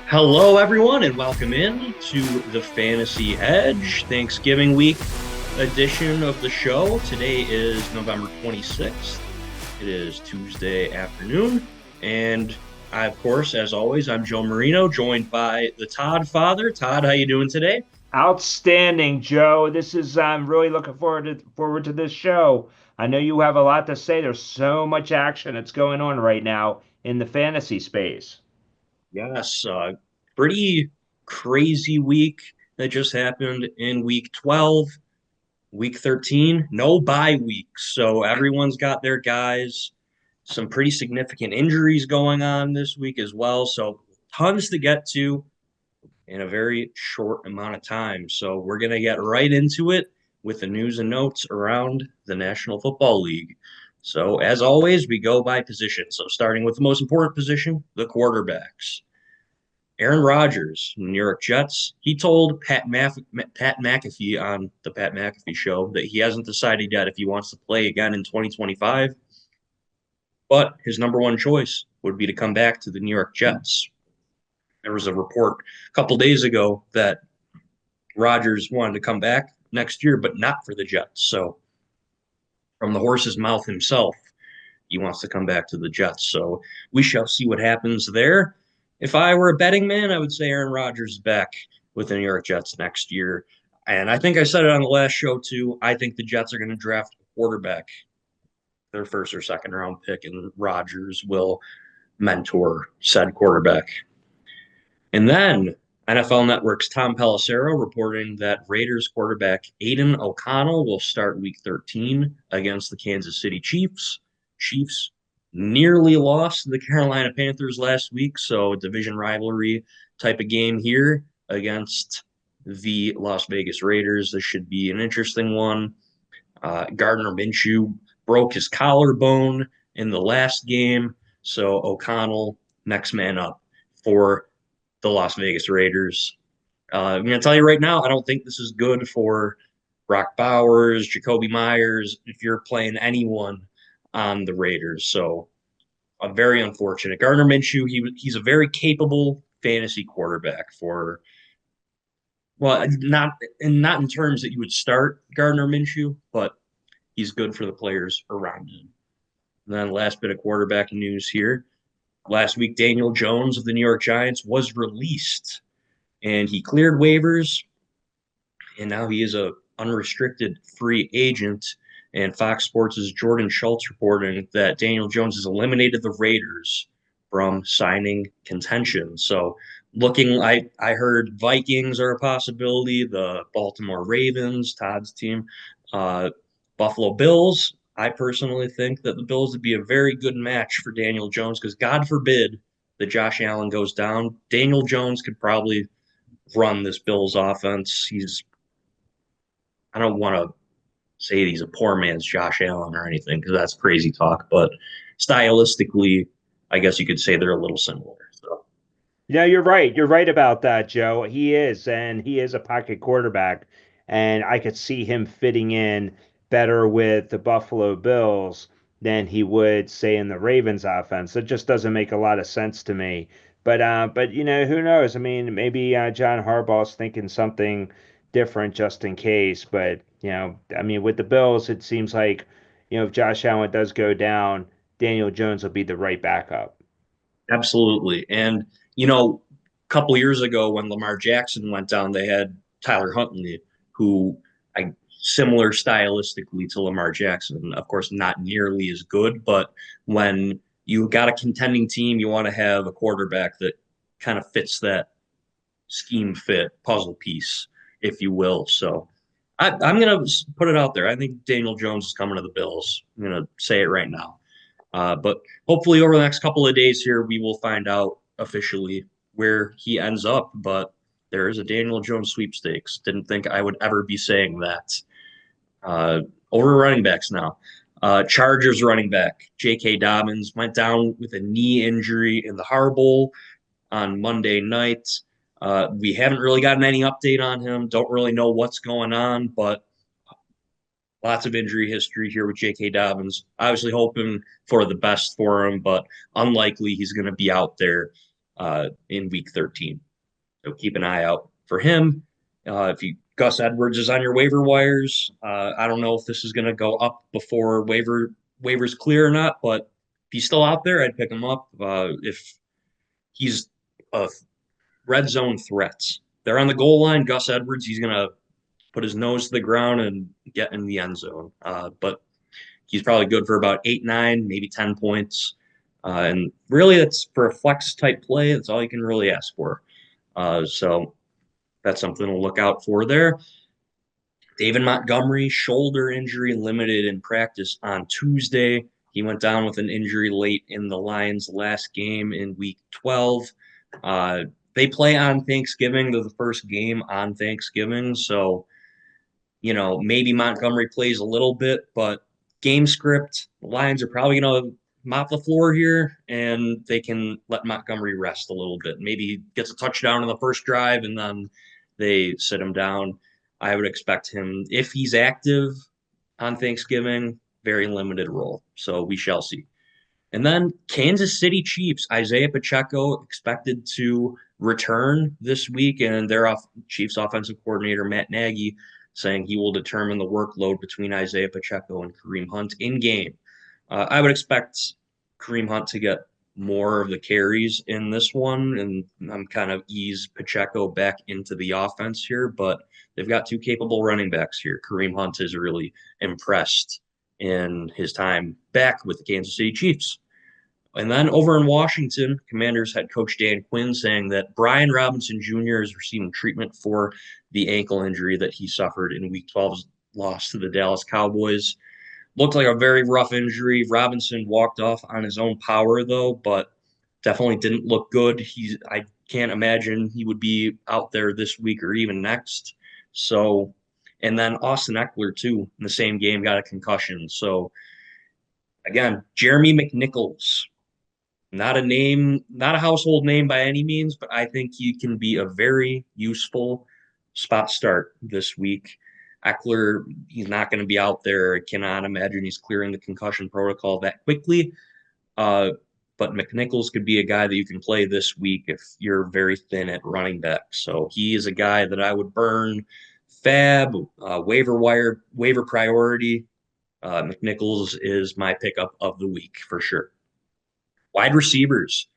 Hello, everyone, and welcome in to the Fantasy Edge Thanksgiving week edition of the show. Today is November 26th. It is Tuesday afternoon, and of course, as always, I'm Joe Marino, joined by the Todd father. Todd, how you doing today? Outstanding, Joe. I'm really looking forward to this show. I know you have a lot to say. There's so much action that's going on right now in the fantasy space. Yes, pretty crazy week that just happened in week 12. Week 13, no bye weeks. So everyone's got their guys. Some pretty significant injuries going on this week as well. So tons to get to in a very short amount of time. So we're going to get right into it with the news and notes around the National Football League. So as always, we go by position. So starting with the most important position, the quarterbacks. Aaron Rodgers, New York Jets, he told Pat McAfee on the Pat McAfee show that he hasn't decided yet if he wants to play again in 2025, but his number one choice would be to come back to the New York Jets. There was a report a couple days ago that Rodgers wanted to come back next year, but not for the Jets. So, from the horse's mouth himself, he wants to come back to the Jets. So, we shall see what happens there. If I were a betting man, I would say Aaron Rodgers is back with the New York Jets next year. And I think I said it on the last show too. I think the Jets are going to draft a quarterback, their first or second round pick, and Rodgers will mentor said quarterback. And then NFL Network's Tom Pelissero reporting that Raiders quarterback Aiden O'Connell will start Week 13 against the Kansas City Chiefs. Chiefs nearly lost to the Carolina Panthers last week, so division rivalry type of game here against the Las Vegas Raiders. This should be an interesting one. Gardner Minshew broke his collarbone in the last game, so O'Connell next man up for the Las Vegas Raiders. I'm going to tell you right now, I don't think this is good for Brock Bowers, Jacoby Myers, if you're playing anyone on the Raiders. So, very unfortunate. Gardner Minshew, he's a very capable fantasy quarterback for, well, not in terms that you would start Gardner Minshew, but he's good for the players around him. And then last bit of quarterback news here. Last week, Daniel Jones of the New York Giants was released and he cleared waivers, and now he is a unrestricted free agent. And Fox Sports' Jordan Schultz reporting that Daniel Jones has eliminated the Raiders from signing contention. So looking, I heard Vikings are a possibility, the Baltimore Ravens, Todd's team, uh, Buffalo Bills. I personally think that the Bills would be a very good match for Daniel Jones because God forbid that Josh Allen goes down. Daniel Jones could probably run this Bills offense. I don't want to say he's a poor man's Josh Allen or anything because that's crazy talk, but stylistically, I guess you could say they're a little similar. So Yeah, you're right. You're right about that, Joe. And he is a pocket quarterback, and I could see him fitting in better with the Buffalo Bills than he would, say, in the Ravens offense. It just doesn't make a lot of sense to me. But who knows? I mean, maybe John Harbaugh's thinking something different just in case. But I mean, with the Bills, it seems like if Josh Allen does go down, Daniel Jones will be the right backup. absolutely. And, a couple years ago when Lamar Jackson went down, they had Tyler Huntley, who I similar stylistically to Lamar Jackson. Of course, not nearly as good, but when you got a contending team, you want to have a quarterback that kind of fits that scheme fit puzzle piece, if you will. So I'm going to put it out there. I think Daniel Jones is coming to the Bills. I'm going to say it right now. But hopefully, over the next couple of days here, we will find out officially where he ends up. But there is a Daniel Jones sweepstakes. Didn't think I would ever be saying that. Over running backs now. Chargers running back J.K. Dobbins went down with a knee injury in the Har Bowl on Monday night. We haven't really gotten any update on him. Don't really know what's going on, but lots of injury history here with J.K. Dobbins. Obviously hoping for the best for him, but unlikely he's going to be out there in week 13. So keep an eye out for him. If you Gus Edwards is on your waiver wires, I don't know if this is going to go up before waivers clear or not, but if he's still out there, I'd pick him up. If he's a red zone threat, they're on the goal line. Gus Edwards, he's going to put his nose to the ground and get in the end zone. But he's probably good for about 8, 9, maybe 10 points. And really, that's for a flex type play. That's all you can really ask for. So that's something to look out for there. David Montgomery, shoulder injury, limited in practice on Tuesday. He went down with an injury late in the Lions' last game in week 12. Uh, they play on Thanksgiving. They're the first game on Thanksgiving. So, maybe Montgomery plays a little bit, but game script, the Lions are probably going to mop the floor here, and they can let Montgomery rest a little bit. Maybe he gets a touchdown in the first drive, and then they sit him down. I would expect him, if he's active on Thanksgiving, very limited role. So we shall see. And then Kansas City Chiefs, Isaiah Pacheco expected to return this week, and their Chiefs offensive coordinator, Matt Nagy, saying he will determine the workload between Isaiah Pacheco and Kareem Hunt in game. I would expect Kareem Hunt to get more of the carries in this one, and I'm kind of ease Pacheco back into the offense here, but they've got two capable running backs here. Kareem Hunt is really impressed in his time back with the Kansas City Chiefs. And then over in Washington, Commanders head coach Dan Quinn saying that Brian Robinson Jr. is receiving treatment for the ankle injury that he suffered in Week 12's loss to the Dallas Cowboys. Looked like a very rough injury. Robinson walked off on his own power, though, but definitely didn't look good. I can't imagine he would be out there this week or even next. So, and then Austin Eckler, too, in the same game, got a concussion. So, again, Jeremy McNichols, not a name, not a household name by any means, but I think he can be a very useful spot start this week. Eckler, he's not going to be out there. I cannot imagine he's clearing the concussion protocol that quickly. But McNichols could be a guy that you can play this week if you're very thin at running back. So he is a guy that I would burn fab, waiver priority. McNichols is my pickup of the week for sure. Wide receivers,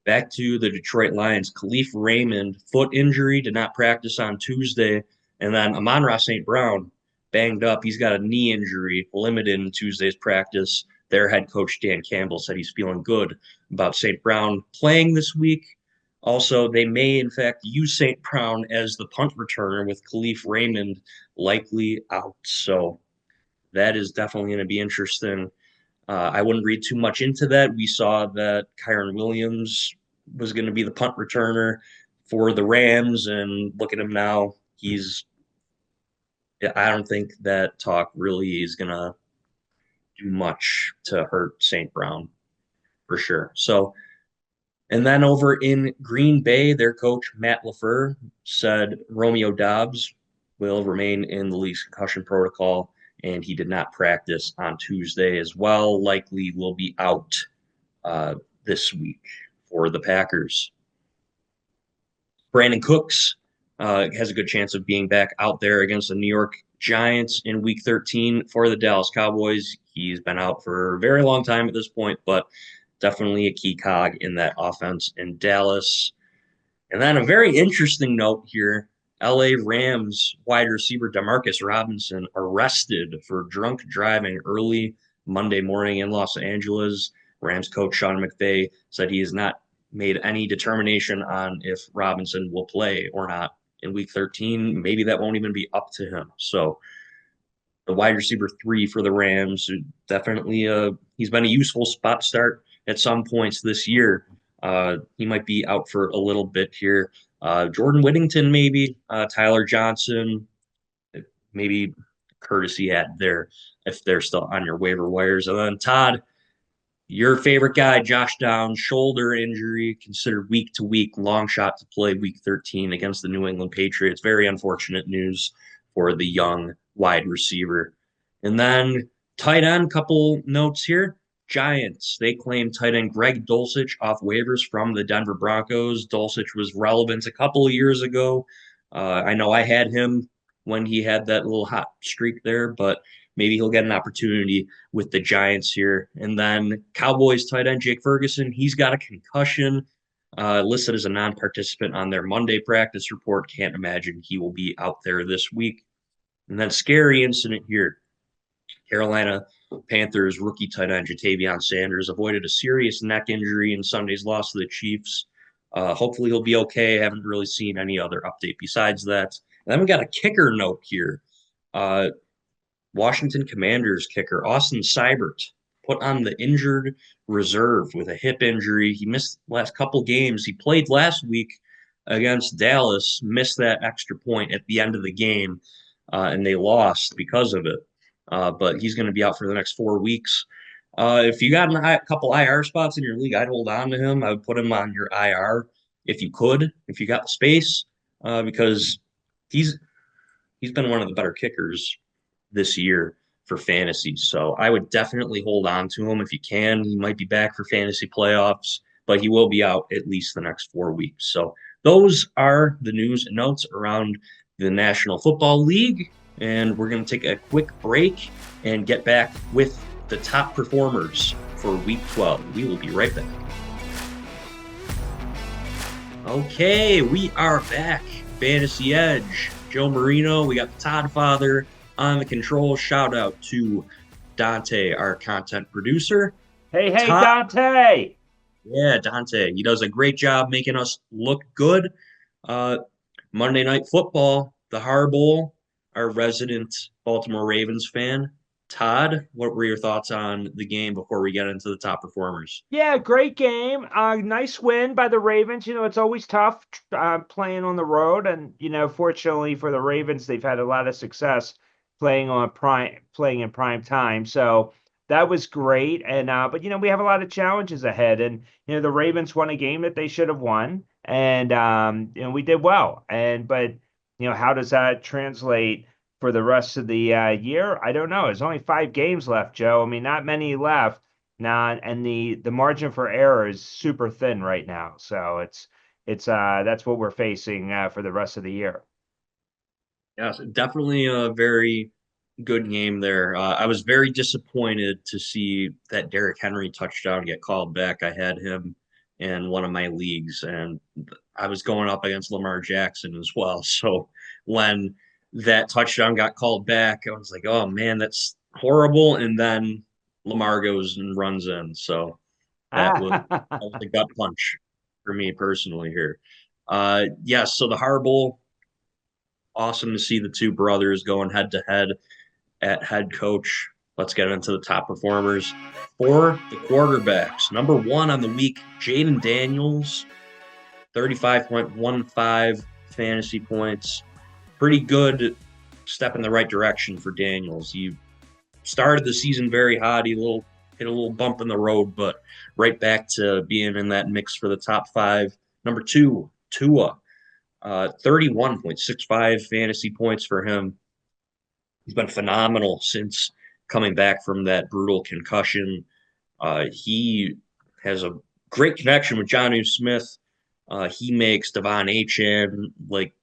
back to the Detroit Lions. Khalif Raymond, foot injury, did not practice on Tuesday. And then Amon-Ra St. Brown, banged up. He's got a knee injury, limited in Tuesday's practice. Their head coach, Dan Campbell, said he's feeling good about St. Brown playing this week. Also, they may, in fact, use St. Brown as the punt returner with Khalif Raymond likely out. So that is definitely going to be interesting. I wouldn't read too much into that. We saw that Kyron Williams was going to be the punt returner for the Rams, and look at him now. I don't think that talk really is going to do much to hurt St. Brown for sure. So, and then over in Green Bay, their coach, Matt LaFleur, said Romeo Doubs will remain in the league's concussion protocol, and he did not practice on Tuesday as well. Likely will be out this week for the Packers. Brandon Cooks has a good chance of being back out there against the New York Giants in Week 13 for the Dallas Cowboys. He's been out for a very long time at this point, but definitely a key cog in that offense in Dallas. And then a very interesting note here. LA Rams wide receiver Demarcus Robinson arrested for drunk driving early Monday morning in Los Angeles. Rams coach Sean McVay said he has not made any determination on if Robinson will play or not in Week 13. Maybe that won't even be up to him. So the wide receiver 3 for the Rams, definitely he's been a useful spot start at some points this year. He might be out for a little bit here. Jordan Whittington, maybe. Tyler Johnson, maybe courtesy ad there if they're still on your waiver wires. And then Todd, your favorite guy, Josh Downs, shoulder injury, considered week to week, long shot to play Week 13 against the New England Patriots. Very unfortunate news for the young wide receiver. And then tight end, couple notes here. Giants, they claimed tight end Greg Dulcich off waivers from the Denver Broncos. Dulcich was relevant a couple of years ago. I know I had him when he had that little hot streak there, but maybe he'll get an opportunity with the Giants here. And then Cowboys tight end Jake Ferguson, he's got a concussion, listed as a non-participant on their Monday practice report. Can't imagine he will be out there this week. And then scary incident here. Carolina Panthers rookie tight end Jatavion Sanders avoided a serious neck injury in Sunday's loss to the Chiefs. Hopefully he'll be okay. I haven't really seen any other update besides that. And then we got a kicker note here. Uh, Washington Commanders kicker Austin Seibert put on the injured reserve with a hip injury. He missed the last couple games. He played last week against Dallas, missed that extra point at the end of the game, and they lost because of it. But he's going to be out for the next 4 weeks. If you got a couple IR spots in your league, I'd hold on to him. I would put him on your IR if you could, if you got the space, because he's he's been one of the better kickers this year for fantasy. So I would definitely hold on to him if you can. He might be back for fantasy playoffs, but he will be out at least the next 4 weeks. So those are the news and notes around the National Football League. And we're going to take a quick break and get back with the top performers for week 12. We will be right back. Okay, we are back. Fantasy Edge. Joe Marino, we got the Todd Father on the control. Shout out to Dante, our content producer. Hey, Todd, Dante. yeah, Dante. He does a great job making us look good. Uh, Monday Night Football, the Harbowl, our resident Baltimore Ravens fan. Todd, what were your thoughts on the game before we get into the top performers? Yeah, great game. Nice win by the Ravens. It's always tough playing on the road, and fortunately for the Ravens, they've had a lot of success playing in prime time. So that was great. And but we have a lot of challenges ahead, and the Ravens won a game that they should have won, and we did well. And but how does that translate for the rest of the year? I don't know. There's only 5 games left, Joe. I mean, not many left. Nah, and the margin for error is super thin right now. So it's that's what we're facing for the rest of the year. Yes, definitely a very good game there. I was very disappointed to see that Derrick Henry touchdown get called back. I had him in one of my leagues, and I was going up against Lamar Jackson as well. So when that touchdown got called back, I was like, oh man, that's horrible. And then Lamar goes and runs in. So that was a gut punch for me personally here. Yes, so the Harbowl, awesome to see the two brothers going head to head at head coach. Let's get into the top performers for the quarterbacks. Number one on the week, Jaden Daniels, 35.15 fantasy points. Pretty good step in the right direction for Daniels. He started the season very hot. He hit a little bump in the road, but right back to being in that mix for the top five. Number two, Tua, 31.65 fantasy points for him. He's been phenomenal since coming back from that brutal concussion. He has a great connection with Jonnu Smith. He makes Devon Achane like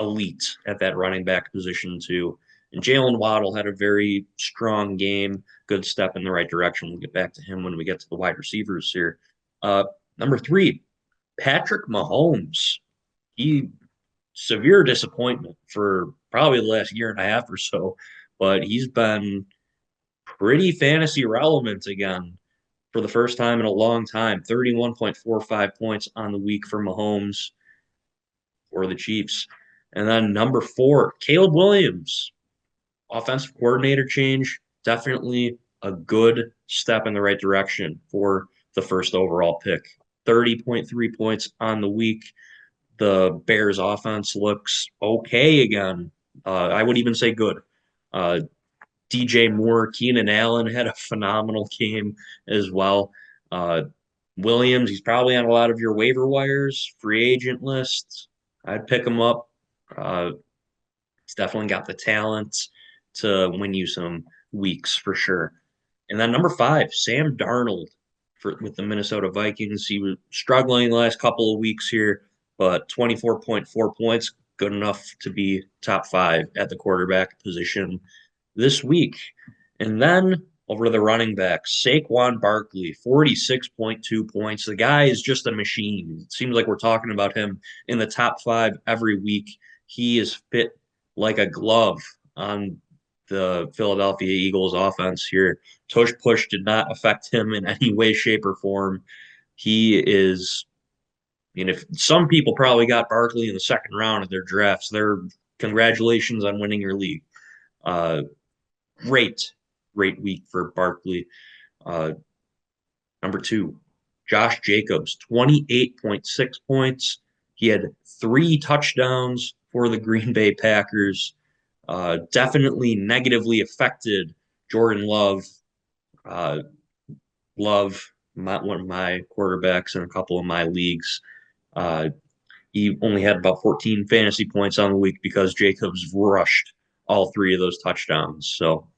elite at that running back position too. And Jalen Waddle had a very strong game, good step in the right direction. We'll get back to him when we get to the wide receivers here. Number three, Patrick Mahomes. He severe disappointment for probably the last year and a half or so, but he's been pretty fantasy relevant again for the first time in a long time. 31.45 points on the week for Mahomes for the Chiefs. And then number four, Caleb Williams, offensive coordinator change. Definitely a good step in the right direction for the first overall pick. 30.3 points on the week. The Bears offense looks okay again. I would even say good. DJ Moore, Keenan Allen had a phenomenal game as well. Williams, he's probably on a lot of your waiver wires, free agent lists. I'd pick him up. He's definitely got the talent to win you some weeks for sure. And then number 5, Sam Darnold with the Minnesota Vikings. He was struggling the last couple of weeks here, but 24.4 points, good enough to be top 5 at the quarterback position this week. And then over to the running back, Saquon Barkley, 46.2 points. The guy is just a machine. It seems like we're talking about him in the top 5 every week. He is fit like a glove on the Philadelphia Eagles offense here. Tush push did not affect him in any way, shape, or form. He is, if some people probably got Barkley in the second round of their drafts, their congratulations on winning your league. Uh, great week for Barkley. Uh, Number 2, Josh Jacobs, 28.6 points. He had 3 touchdowns for the Green Bay Packers. Definitely negatively affected Jordan Love. Uh, one of my quarterbacks in a couple of my leagues. Uh, he only had about 14 fantasy points on the week because Jacobs rushed all 3 of those touchdowns. So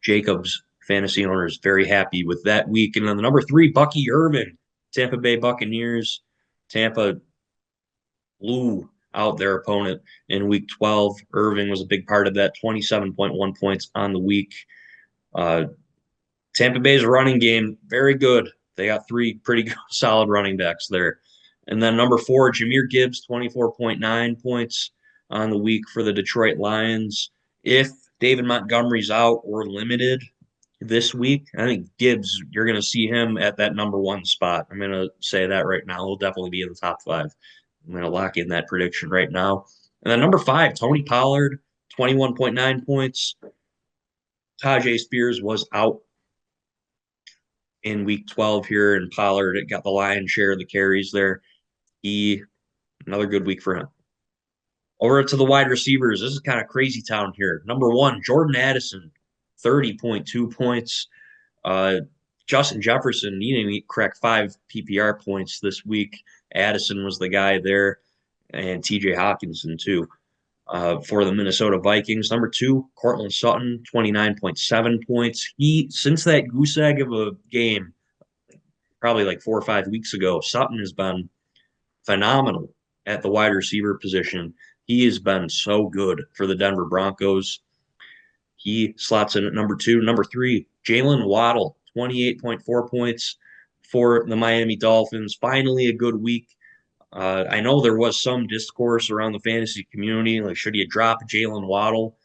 Jacobs fantasy owners very happy with that week. And then the number 3, Bucky Irvin, Tampa Bay Buccaneers. Tampa blew out their opponent in week 12. Irving was a big part of that, 27.1 points on the week. Uh, Tampa Bay's running game, very good. They got 3 pretty good, solid running backs there. And then number 4, Jahmyr Gibbs, 24.9 points on the week for the Detroit Lions. If David Montgomery's out or limited this week, I think Gibbs, you're going to see him at that number 1 spot. I'm going to say that right now. He'll definitely be in the top 5. I'm going to lock in that prediction right now. And then number 5, Tony Pollard, 21.9 points. Tajay Spears was out in week 12 here, and Pollard got the lion's share of the carries there. Another good week for him. Over to the wide receivers. This is kind of crazy town here. Number 1, Jordan Addison, 30.2 points. Justin Jefferson, he didn't crack 5 PPR points this week. Addison was the guy there, and TJ Hawkinson, too, for the Minnesota Vikings. Number 2, Cortland Sutton, 29.7 points. Since that goose egg of a game, probably like 4 or 5 weeks ago, Sutton has been phenomenal at the wide receiver position. He has been so good for the Denver Broncos. He slots in at number 2. Number 3, Jalen Waddle, 28.4 points for the Miami Dolphins. Finally, a good week. I know there was some discourse around the fantasy community, like should you drop Jalen Waddle?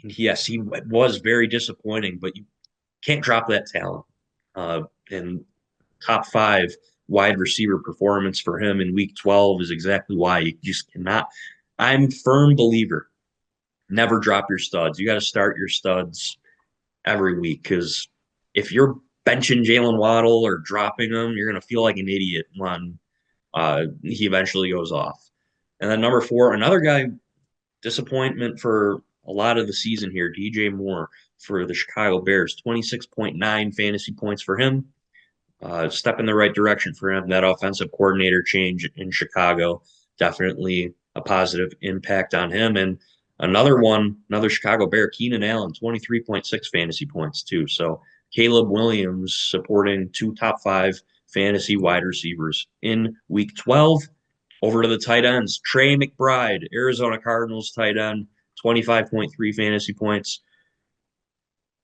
Yes, he was very disappointing, but you can't drop that talent. And top 5 wide receiver performance for him in week 12 is exactly why you just cannot. I'm a firm believer. Never drop your studs. You got to start your studs every week because if you're benching Jalen Waddle or dropping him, you're going to feel like an idiot when he eventually goes off. And then number 4, another guy, disappointment for a lot of the season here, DJ Moore for the Chicago Bears, 26.9 fantasy points for him. Step in the right direction for him. That offensive coordinator change in Chicago, definitely a positive impact on him. And another Chicago Bear, Keenan Allen, 23.6 fantasy points too. So Caleb Williams supporting 2 top 5 fantasy wide receivers in week 12. Over to the tight ends, Trey McBride, Arizona Cardinals tight end, 25.3 fantasy points.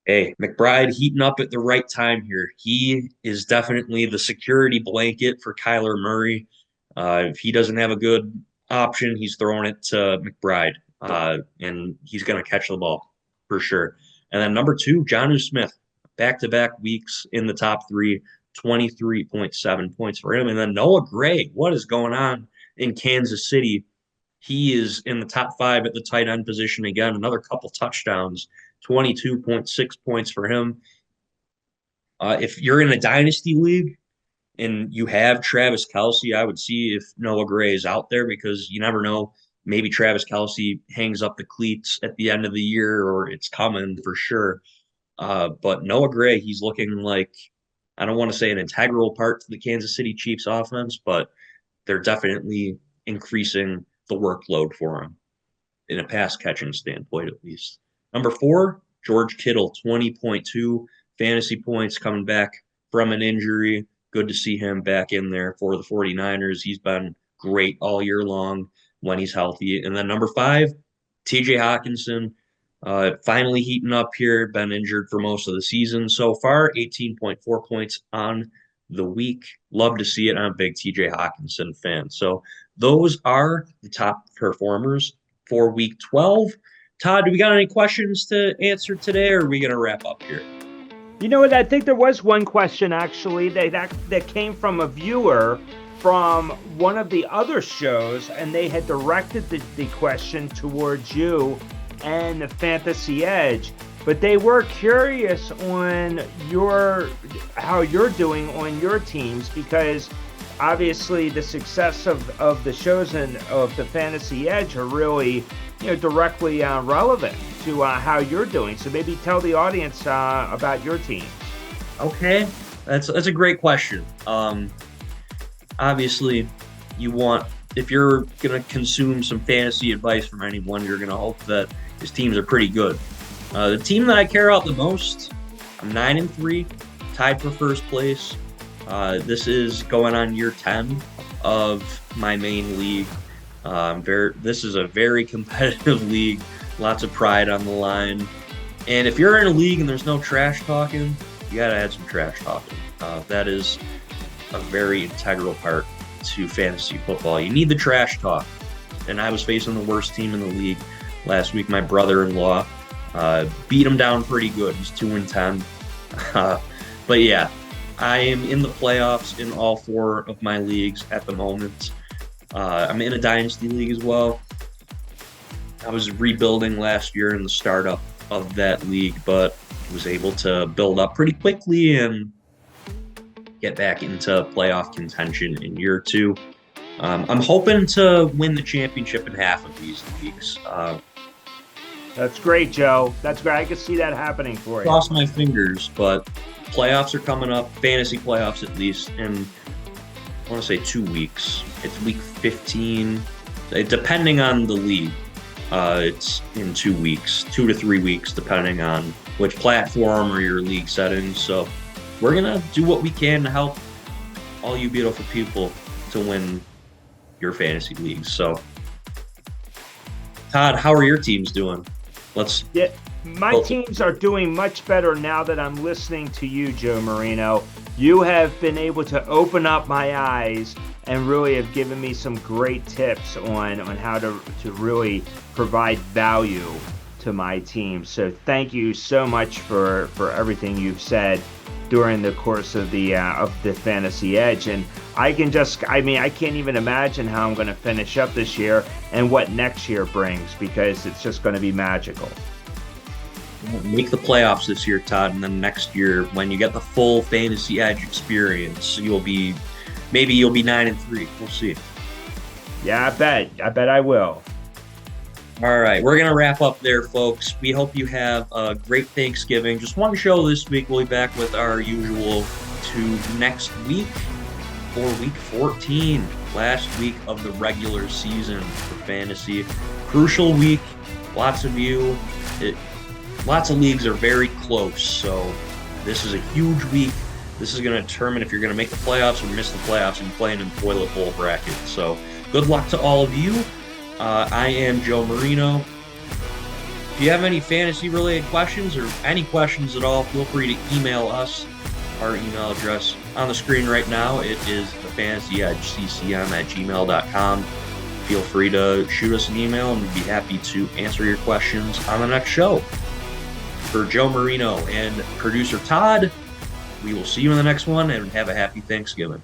Hey, McBride heating up at the right time here. He is definitely the security blanket for Kyler Murray. If he doesn't have a good option, he's throwing it to McBride, and he's going to catch the ball for sure. And then number 2, Jonnu Smith, back-to-back weeks in the top 3, 23.7 points for him. And then Noah Gray, what is going on in Kansas City? He is in the top 5 at the tight end position again, another couple touchdowns. 22.6 points for him. If you're in a dynasty league and you have Travis Kelce, I would see if Noah Gray is out there because you never know. Maybe Travis Kelce hangs up the cleats at the end of the year or it's coming for sure. But Noah Gray, he's looking like, I don't want to say an integral part to the Kansas City Chiefs offense, but they're definitely increasing the workload for him in a pass catching standpoint, at least. Number 4, George Kittle, 20.2 fantasy points coming back from an injury. Good to see him back in there for the 49ers. He's been great all year long when he's healthy. And then number 5, TJ Hawkinson, finally heating up here, been injured for most of the season so far, 18.4 points on the week. Love to see it. I'm a big TJ Hawkinson fan. So those are the top performers for week 12. Todd, do we got any questions to answer today, or are we going to wrap up here? You know what? I think there was one question actually that came from a viewer from one of the other shows, and they had directed the question towards you and the Fantasy Edge. But they were curious on how you're doing on your teams, because obviously the success of the shows and of the Fantasy Edge are really directly relevant to how you're doing. So maybe tell the audience about your team. Okay, that's a great question. Obviously, if you're gonna consume some fantasy advice from anyone, you're gonna hope that his teams are pretty good. The team that I care about the most, I'm 9-3, tied for first place. This is going on year 10 of my main league. This is a very competitive league, lots of pride on the line. And if you're in a league and there's no trash talking, you gotta add some trash talking. That is a very integral part to fantasy football. You need the trash talk. And I was facing the worst team in the league last week. My brother-in-law beat him down pretty good. He's 2-10. But yeah, I am in the playoffs in all 4 of my leagues at the moment. I'm in a dynasty league as well. I was rebuilding last year in the startup of that league, but was able to build up pretty quickly and get back into playoff contention in year 2. I'm hoping to win the championship in half of these leagues. That's great, Joe. That's great. I can see that happening for you. Cross my fingers, but playoffs are coming up, fantasy playoffs at least, in I want to say 2 weeks. It's week 15, depending on the league. It's in 2 weeks, 2 to 3 weeks, depending on which platform or your league settings. So we're going to do what we can to help all you beautiful people to win your fantasy leagues. So, Todd, how are your teams doing? My teams are doing much better now that I'm listening to you, Joe Marino. You have been able to open up my eyes and really have given me some great tips on how to really provide value to my team. So thank you so much for everything you've said during the course of the Fantasy Edge. And I can't even imagine how I'm going to finish up this year and what next year brings, because it's just going to be magical. Make the playoffs this year, Todd, and then next year, when you get the full Fantasy Edge experience, you'll be 9-3. We'll see. Yeah, I bet I will. All right, we're going to wrap up there, folks. We hope you have a great Thanksgiving. Just one show this week. We'll be back with our usual 2 next week for week 14, last week of the regular season for fantasy. Crucial week. Lots of leagues are very close, so this is a huge week. This is going to determine if you're going to make the playoffs or miss the playoffs and play in a toilet bowl bracket. So good luck to all of you. I am Joe Marino. If you have any fantasy-related questions or any questions at all, feel free to email us. Our email address on the screen right now, it is thefantasyedgeccm@gmail.com. Feel free to shoot us an email, and we'd be happy to answer your questions on the next show. For Joe Marino and producer Todd, we will see you in the next one, and have a happy Thanksgiving.